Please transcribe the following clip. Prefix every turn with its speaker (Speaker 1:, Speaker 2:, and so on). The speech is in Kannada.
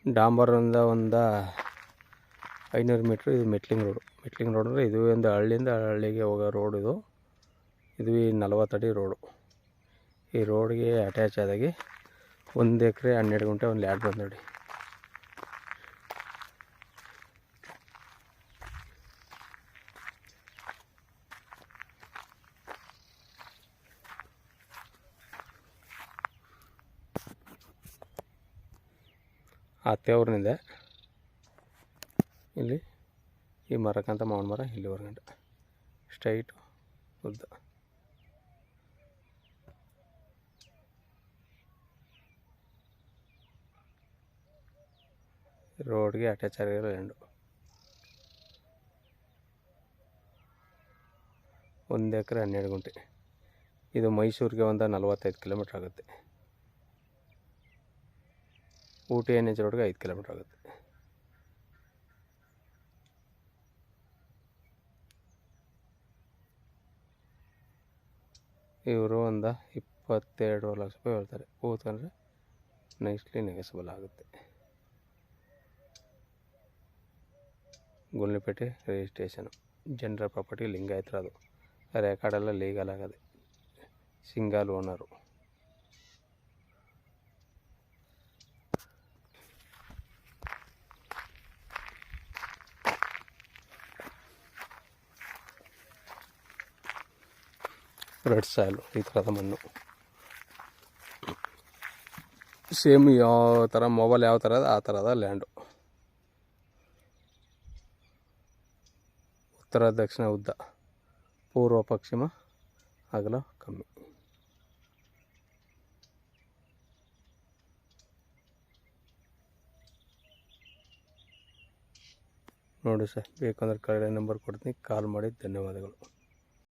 Speaker 1: ಡಾಂಬರಿಂದ ಒಂದು 500 ಮೀಟ್ರ್ ಇದು ಮೆಟ್ಲಿಂಗ್ ರೋಡ್ ಅಂದರೆ ಇದು ಒಂದು ಹಳ್ಳಿಯಿಂದ ಹಳ್ಳಿಗೆ ಹೋಗೋ ರೋಡ್ ಇದು 40 ಅಡಿ ರೋಡು. ಈ ರೋಡ್ಗೆ ಅಟ್ಯಾಚ್ ಆದಾಗೆ 1 ಎಕರೆ 12 ಗುಂಟೆ ಒಂದು ಲ್ಯಾಂಡ್ ಬಂದು ನೋಡಿ. ಅತ್ತೆಯವ್ರನಿಂದ ಇಲ್ಲಿ ಈ ಮರಕ್ಕಂತ ಮಾವಿನ ಮರ ಇಲ್ಲಿವರೆಗಂಟ ಸ್ಟ್ರೈಟು ಉದ್ದ. ರೋಡ್ಗೆ ಅಟ್ಯಾಚ್ ಆಗಿರೋ ಲ್ಯಾಂಡು 1 ಎಕರೆ 12 ಗುಂಟೆ. ಇದು ಮೈಸೂರಿಗೆ ಒಂದು 45 ಕಿಲೋಮೀಟ್ರ್ ಆಗುತ್ತೆ. ಊಟಿ NH ರೋಡ್ಗೆ 5 ಕಿಲೋಮೀಟ್ರ್ ಆಗುತ್ತೆ. ಇವರು ಒಂದು 22 ಲಕ್ಷ ರೂಪಾಯಿ ಹೇಳ್ತಾರೆ. ಕೂತ್ಕೊಂಡ್ರೆ ನೆಕ್ಸ್ಟ್ಲಿ ನೆಗೆಸಬಲ್ ಆಗುತ್ತೆ. ಗುಂಡ್ಲುಪೇಟೆ ರಿಜಿಸ್ಟ್ರೇಷನು ಜನರಲ್ ಪ್ರಾಪರ್ಟಿ ಲಿಂಗಾಯತರ. ಅದು ರೆಕಾರ್ಡೆಲ್ಲ ಲೀಗಲ್ ಆಗದೆ. Single owner. ರೆಡ್ ಸಾಯಿಲು ಈ ಥರದ ಮಣ್ಣು. ಸೇಮ್ ಯಾವ ಥರ ಮೊಬೈಲ್ ಯಾವ ಥರ ಆ ಥರದ ಲ್ಯಾಂಡು. ಉತ್ತರ ದಕ್ಷಿಣ ಉದ್ದ, ಪೂರ್ವ ಪಶ್ಚಿಮ ಅಗಲ ಕಮ್ಮಿ. ನೋಡಿ ಸರ್, ಬೇಕಂದ್ರೆ ಕೆಳಗಡೆ ನಂಬರ್ ಕೊಡ್ತೀನಿ, ಕಾಲ್ ಮಾಡಿ. ಧನ್ಯವಾದಗಳು.